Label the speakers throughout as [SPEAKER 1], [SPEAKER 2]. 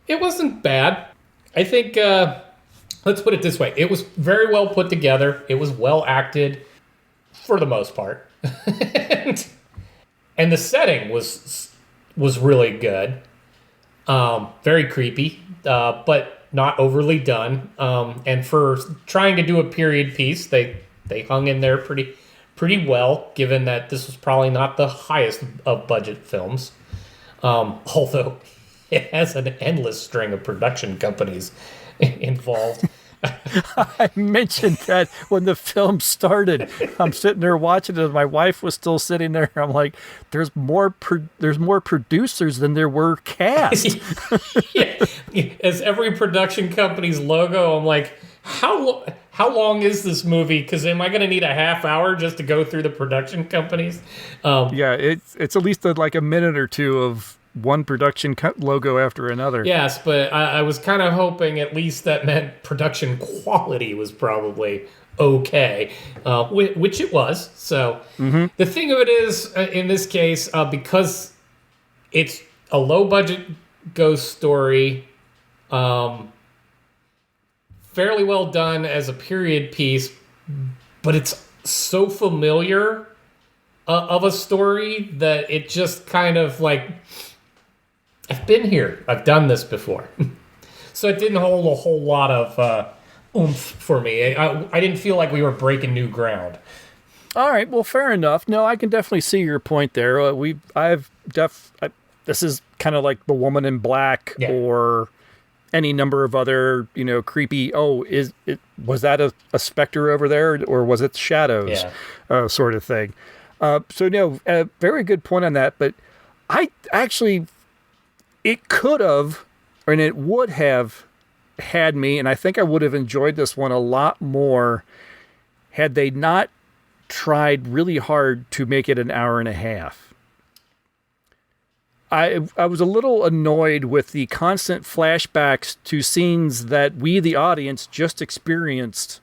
[SPEAKER 1] It wasn't bad. I think, let's put it this way. It was very well put together. It was well acted for the most part. and the setting was really good. Very creepy, but not overly done. And for trying to do a period piece, they hung in there pretty well, given that this was probably not the highest of budget films. Although it has an endless string of production companies involved.
[SPEAKER 2] I mentioned that when the film started. I'm sitting there watching it. My wife was still sitting there. I'm like, "There's more producers than there were cast."
[SPEAKER 1] Yeah. As every production company's logo, I'm like, how long is this movie? Because am I going to need a half hour just to go through the production companies?
[SPEAKER 2] Yeah, it's at least like a minute or two of one production logo after another.
[SPEAKER 1] Yes, but I was kind of hoping at least that meant production quality was probably okay, which it was. So The thing of it is, in this case, because it's a low-budget ghost story, fairly well done as a period piece, but it's so familiar of a story that it just kind of like... I've been here. I've done this before. So it didn't hold a whole lot of oomph for me. I didn't feel like we were breaking new ground.
[SPEAKER 2] All right, well, fair enough. No, I can definitely see your point there. This is kind of like The Woman in Black,
[SPEAKER 1] Yeah.
[SPEAKER 2] or any number of other, creepy. Oh, was that a specter over there, or was it shadows?
[SPEAKER 1] Yeah.
[SPEAKER 2] Sort of thing. So no, very good point on that. But I actually. It could have, and it would have had me, and I think I would have enjoyed this one a lot more had they not tried really hard to make it an hour and a half. I was a little annoyed with the constant flashbacks to scenes that we, the audience, just experienced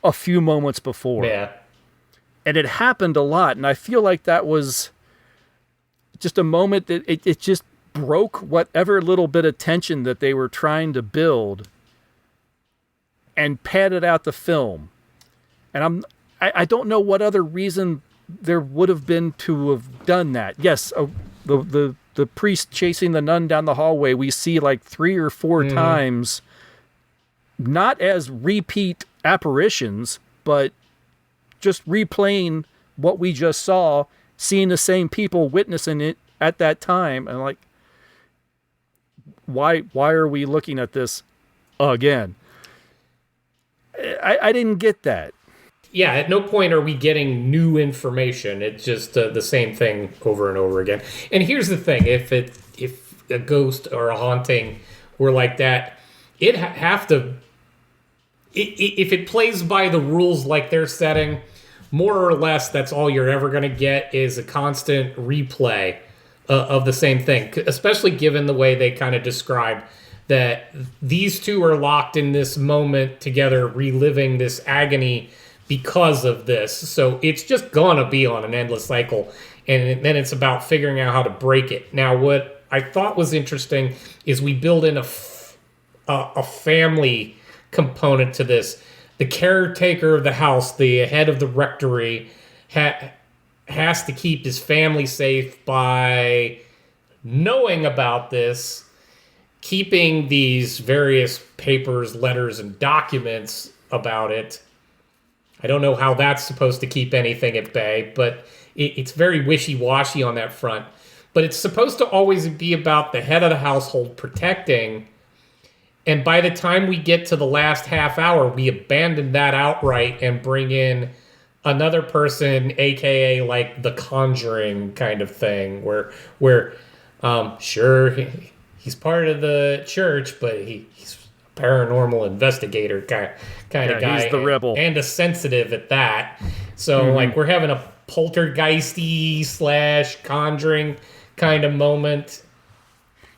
[SPEAKER 2] a few moments before.
[SPEAKER 1] Yeah.
[SPEAKER 2] And it happened a lot, and I feel like that was just a moment that it just broke whatever little bit of tension that they were trying to build and padded out the film. And I don't know what other reason there would have been to have done that. Yes, the priest chasing the nun down the hallway, we see like 3 or 4 times, not as repeat apparitions, but just replaying what we just saw, seeing the same people witnessing it at that time. And like, why are we looking at this again? I didn't get that.
[SPEAKER 1] Yeah, at no point are we getting new information. It's just the same thing over and over again. And here's the thing: if a ghost or a haunting were like that, it have to. If it plays by the rules like they're setting, more or less, that's all you're ever going to get is a constant replay of the same thing, especially given the way they kind of describe that these two are locked in this moment together, reliving this agony because of this. So it's just gonna be on an endless cycle, and then it's about figuring out how to break it. Now, what I thought was interesting is we build in a family component to this. The caretaker of the house, the head of the rectory, has to keep his family safe by knowing about this, keeping these various papers, letters, and documents about it. I don't know how that's supposed to keep anything at bay, but it's very wishy-washy on that front. But it's supposed to always be about the head of the household protecting, and by the time we get to the last half hour, we abandon that outright and bring in another person, aka like the Conjuring kind of thing, where sure, he's part of the church, but he's a paranormal investigator kind of guy.
[SPEAKER 2] He's the rebel.
[SPEAKER 1] And a sensitive at that. So like we're having a poltergeisty / Conjuring kind of moment.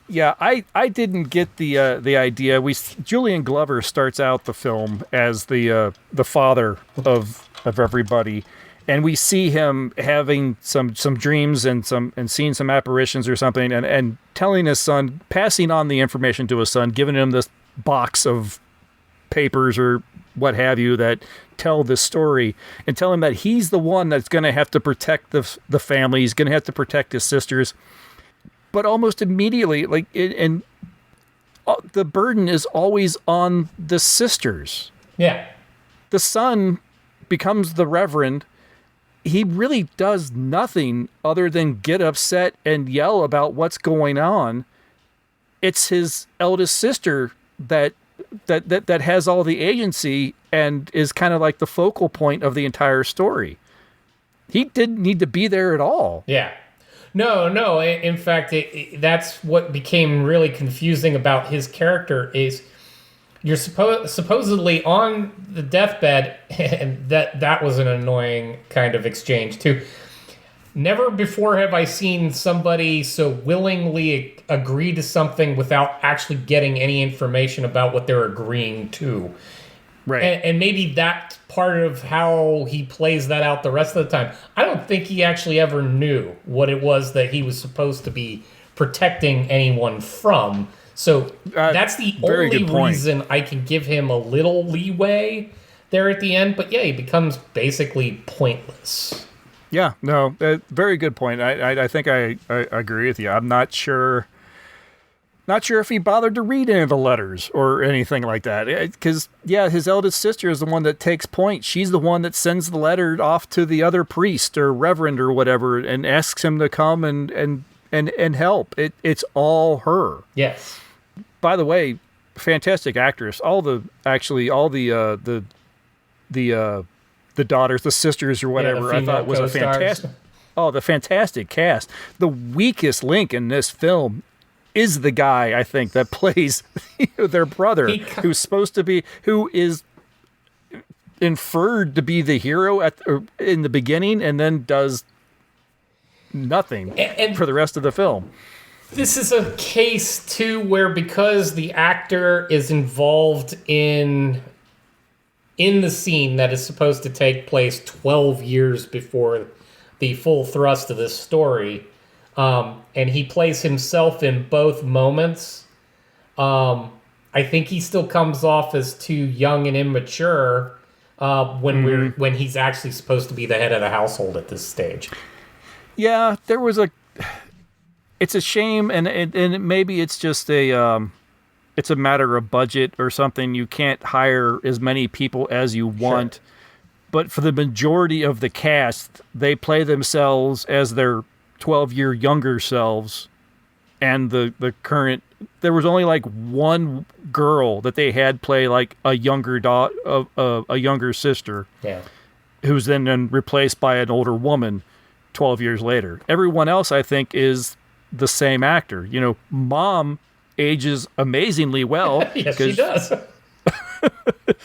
[SPEAKER 2] Yeah, I didn't get the idea. Julian Glover starts out the film as the father of everybody, and we see him having some dreams and seeing some apparitions or something, and telling his son, passing on the information to his son, giving him this box of papers or what have you that tell this story, and tell him that he's the one that's going to have to protect the family. He's going to have to protect his sisters. But almost immediately, the burden is always on the sisters.
[SPEAKER 1] Yeah.
[SPEAKER 2] The son becomes the reverend. He really does nothing other than get upset and yell about what's going on. It's his eldest sister that has all the agency and is kind of like the focal point of the entire story. He didn't need to be there at all.
[SPEAKER 1] Yeah. No. In fact, that's what became really confusing about his character is you're supposedly on the deathbed, and that was an annoying kind of exchange too. Never before have I seen somebody so willingly agree to something without actually getting any information about what they're agreeing to.
[SPEAKER 2] Right.
[SPEAKER 1] And maybe that's part of how he plays that out the rest of the time. I don't think he actually ever knew what it was that he was supposed to be protecting anyone from. So that's the only reason I can give him a little leeway there at the end. But yeah, he becomes basically pointless.
[SPEAKER 2] Yeah, no, very good point. I think I agree with you. I'm not sure if he bothered to read any of the letters or anything like that. Because, yeah, his eldest sister is the one that takes point. She's the one that sends the letter off to the other priest or reverend or whatever and asks him to come and help. It's all her.
[SPEAKER 1] Yes.
[SPEAKER 2] By the way, fantastic actress. All the daughters, the sisters or whatever, I thought was a fantastic. Oh, the fantastic cast. The weakest link in this film is the guy, I think, that plays their brother, who is inferred to be the hero in the beginning, and then does nothing for the rest of the film.
[SPEAKER 1] This is a case too where because the actor is involved in the scene that is supposed to take place 12 years before the full thrust of this story, and he plays himself in both moments, I think he still comes off as too young and immature when he's actually supposed to be the head of the household at this stage.
[SPEAKER 2] Yeah, it's a shame, and maybe it's just it's a matter of budget or something. You can't hire as many people as you want. Sure. But for the majority of the cast, they play themselves as their 12-year younger selves. And the current... There was only like one girl that they had play like a younger a younger sister.
[SPEAKER 1] Yeah.
[SPEAKER 2] Who's then replaced by an older woman 12 years later. Everyone else, I think, is the same actor. You know, Mom ages amazingly well.
[SPEAKER 1] Yes, she does.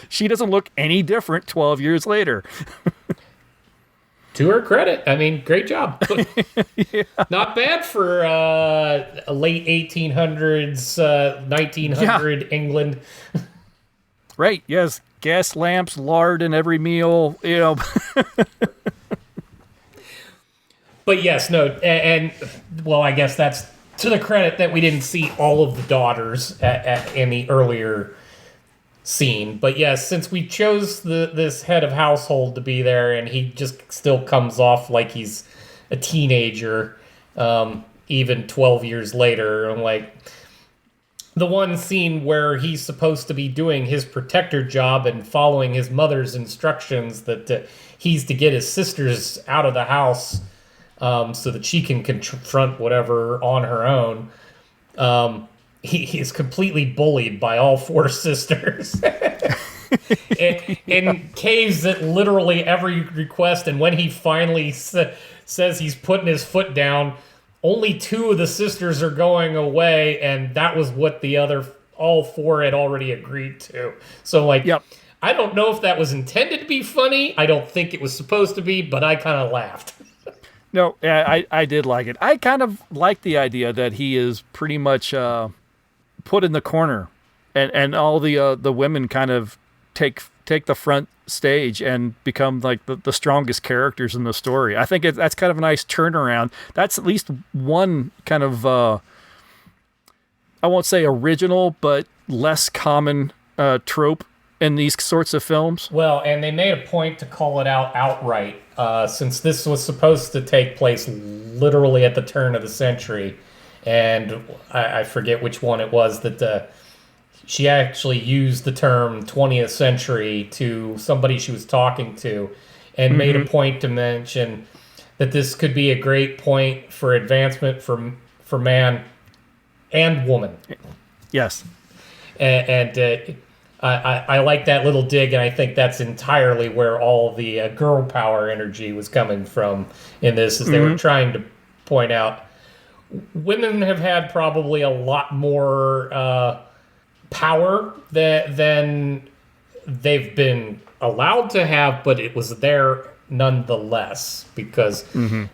[SPEAKER 2] She doesn't look any different 12 years later.
[SPEAKER 1] To her credit, I mean, great job. Yeah. Not bad for a late 1800s, 1900 England.
[SPEAKER 2] Right, yes. Gas lamps, lard in every meal, you know.
[SPEAKER 1] But yes, no, and well, I guess that's to the credit that we didn't see all of the daughters in the earlier scene. But yes, since we chose this head of household to be there, and he just still comes off like he's a teenager, even 12 years later. I'm like, the one scene where he's supposed to be doing his protector job and following his mother's instructions that he's to get his sisters out of the house so that she can confront whatever on her own. He is completely bullied by all four sisters and caves at literally every request. And when he finally says he's putting his foot down, only two of the sisters are going away, and that was what all four had already agreed to. So, like,
[SPEAKER 2] yep.
[SPEAKER 1] I don't know if that was intended to be funny. I don't think it was supposed to be, but I kind of laughed.
[SPEAKER 2] No, I did like it. I kind of like the idea that he is pretty much put in the corner, and all the women kind of take take the front stage and become like the strongest characters in the story. I think that's kind of a nice turnaround. That's at least one kind of I won't say original, but less common trope in these sorts of films.
[SPEAKER 1] Well, and they made a point to call it out outright, since this was supposed to take place literally at the turn of the century, and I forget which one it was that she actually used the term 20th century to somebody she was talking to, and made a point to mention that this could be a great point for advancement for man and woman.
[SPEAKER 2] Yes.
[SPEAKER 1] And I like that little dig, and I think that's entirely where all the girl power energy was coming from in this, is they were trying to point out women have had probably a lot more power than they've been allowed to have, but it was there nonetheless, because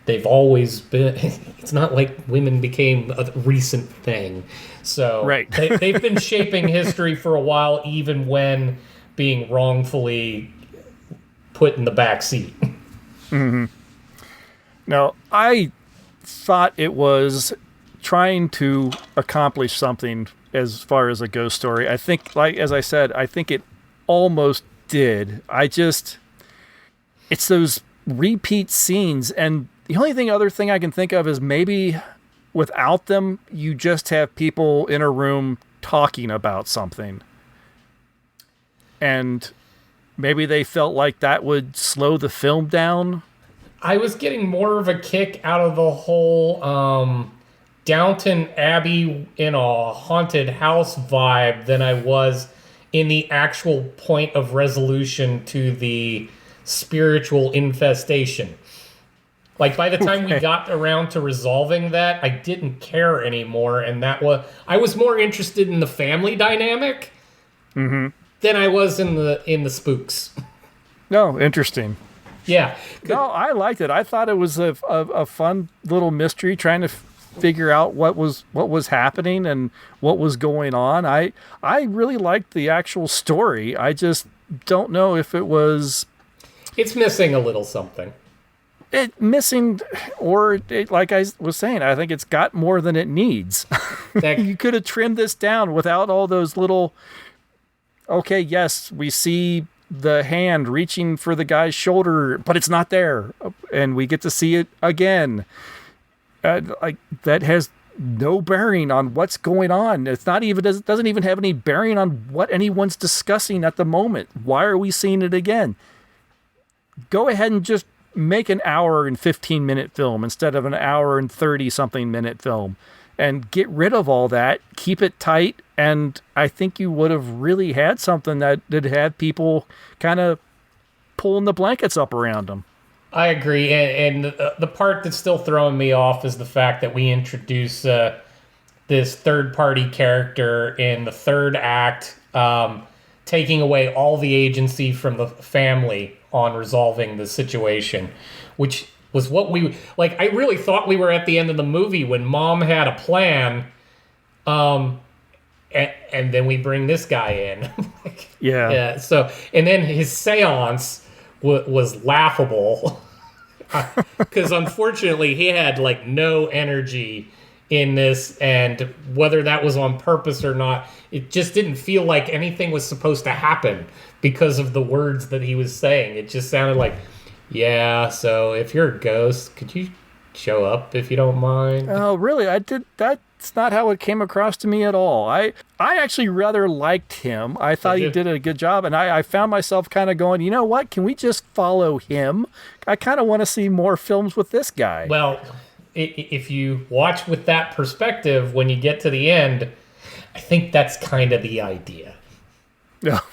[SPEAKER 1] they've always been. It's not like women became a recent thing. So
[SPEAKER 2] right.
[SPEAKER 1] they've been shaping history for a while, even when being wrongfully put in the back seat.
[SPEAKER 2] Now, I thought it was trying to accomplish something as far as a ghost story. I think, like as I said, I think it almost did. It's those repeat scenes, and the only other thing I can think of is maybe without them, you just have people in a room talking about something. And maybe they felt like that would slow the film down.
[SPEAKER 1] I was getting more of a kick out of the whole Downton Abbey in a haunted house vibe than I was in the actual point of resolution to the spiritual infestation. Like, by the time we got around to resolving that, I didn't care anymore, and I was more interested in the family dynamic than I was in the spooks.
[SPEAKER 2] No, interesting.
[SPEAKER 1] Yeah.
[SPEAKER 2] No, I liked it. I thought it was a fun little mystery, trying to figure out what was happening and what was going on. I really liked the actual story. I just don't know if it was...
[SPEAKER 1] It's missing a little something.
[SPEAKER 2] Like I was saying, I think it's got more than it needs. You could have trimmed this down without all those little... Okay, yes, we see the hand reaching for the guy's shoulder, but it's not there. And we get to see it again. Like, that has no bearing on what's going on. It's not even doesn't even have any bearing on what anyone's discussing at the moment. Why are we seeing it again? Go ahead and just make an hour and 15-minute film instead of an hour and 30-something minute film, and get rid of all that. Keep it tight, and I think you would have really had something that had people kind of pulling the blankets up around them.
[SPEAKER 1] I agree, and the part that's still throwing me off is the fact that we introduce this third-party character in the third act, taking away all the agency from the family on resolving the situation, which was what we... Like, I really thought we were at the end of the movie when Mom had a plan, and then we bring this guy in. Yeah. So, and then his seance was laughable, because unfortunately he had like no energy in this, and whether that was on purpose or not, it just didn't feel like anything was supposed to happen because of the words that he was saying. It just sounded like, yeah, so if you're a ghost, could you show up if you don't mind?
[SPEAKER 2] Oh, really? That's not how it came across to me at all. I actually rather liked him. I thought he did a good job, and I found myself kind of going, you know what? Can we just follow him? I kind of want to see more films with this guy.
[SPEAKER 1] Well, if you watch with that perspective, when you get to the end, I think that's kind of the idea.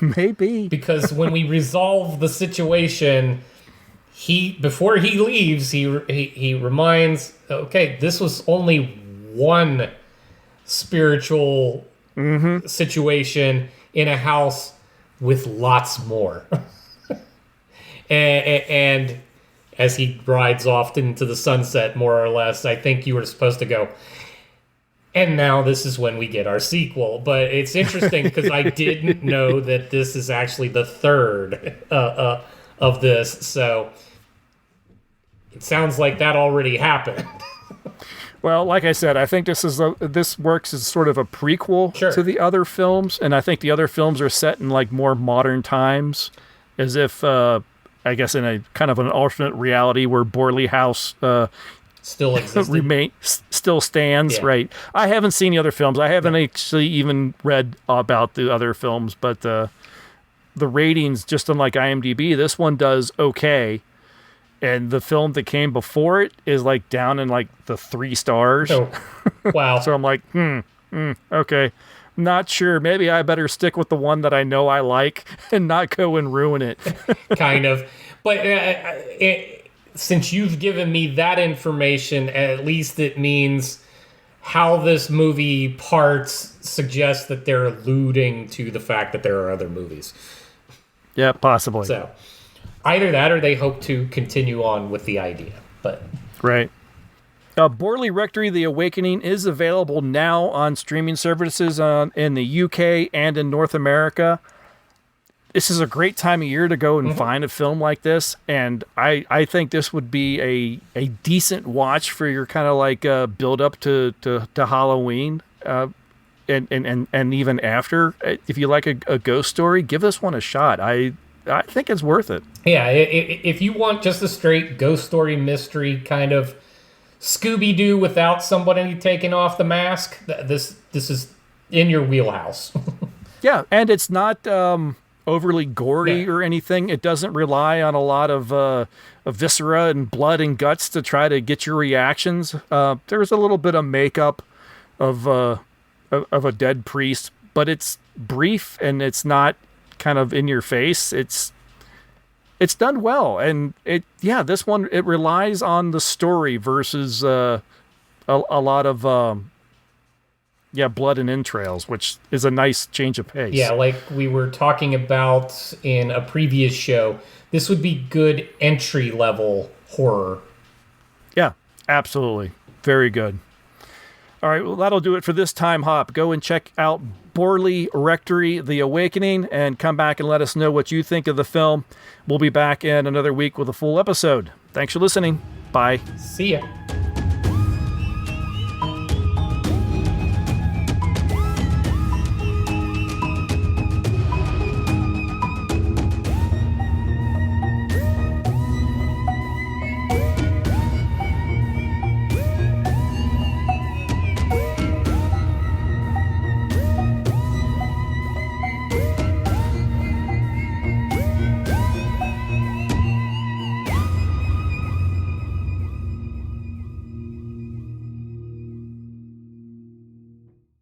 [SPEAKER 2] Maybe.
[SPEAKER 1] Because when we resolve the situation, before he leaves, he reminds, okay, this was only one spiritual situation in a house with lots more. and as he rides off into the sunset, more or less, I think you were supposed to go, And now this is when we get our sequel. But it's interesting because I didn't know that this is actually the third of this. So it sounds like that already happened.
[SPEAKER 2] Well, like I said, I think this works as sort of a prequel to the other films, and I think the other films are set in like more modern times, as if I guess in a kind of an alternate reality where Borley House
[SPEAKER 1] still exists,
[SPEAKER 2] still stands. Yeah. Right. I haven't seen the other films. I haven't actually even read about the other films, but the ratings, just unlike IMDb, this one does okay. And the film that came before it is like down in like the 3 stars.
[SPEAKER 1] Oh, wow.
[SPEAKER 2] So I'm like, okay. Not sure. Maybe I better stick with the one that I know I like and not go and ruin it.
[SPEAKER 1] Kind of. But since you've given me that information, at least it means how this movie parts suggests that they're alluding to the fact that there are other movies.
[SPEAKER 2] Yeah, possibly.
[SPEAKER 1] So either that or they hope to continue on with the idea. But
[SPEAKER 2] right. Borley Rectory: The Awakening is available now on streaming services in the UK and in North America. This is a great time of year to go and find a film like this, and I think this would be a decent watch for your kind of like build up to Halloween, and even after. If you like a ghost story, give this one a shot. I think it's worth it.
[SPEAKER 1] Yeah, if you want just a straight ghost story mystery kind of Scooby-Doo without somebody taking off the mask, this is in your wheelhouse.
[SPEAKER 2] Yeah, and it's not overly gory or anything. It doesn't rely on a lot of viscera and blood and guts to try to get your reactions. There's a little bit of makeup of a dead priest, but it's brief and it's not kind of in your face. It's done well, and this one, it relies on the story versus a lot of blood and entrails, which is a nice change of pace.
[SPEAKER 1] Yeah, like we were talking about in a previous show, this would be good entry level horror.
[SPEAKER 2] Yeah, absolutely. Very good. All right, well, that'll do it for this time, Hop. Go and check out Borley Rectory: The Awakening and come back and let us know what you think of the film. We'll be back in another week with a full episode. Thanks for listening. Bye.
[SPEAKER 1] See ya.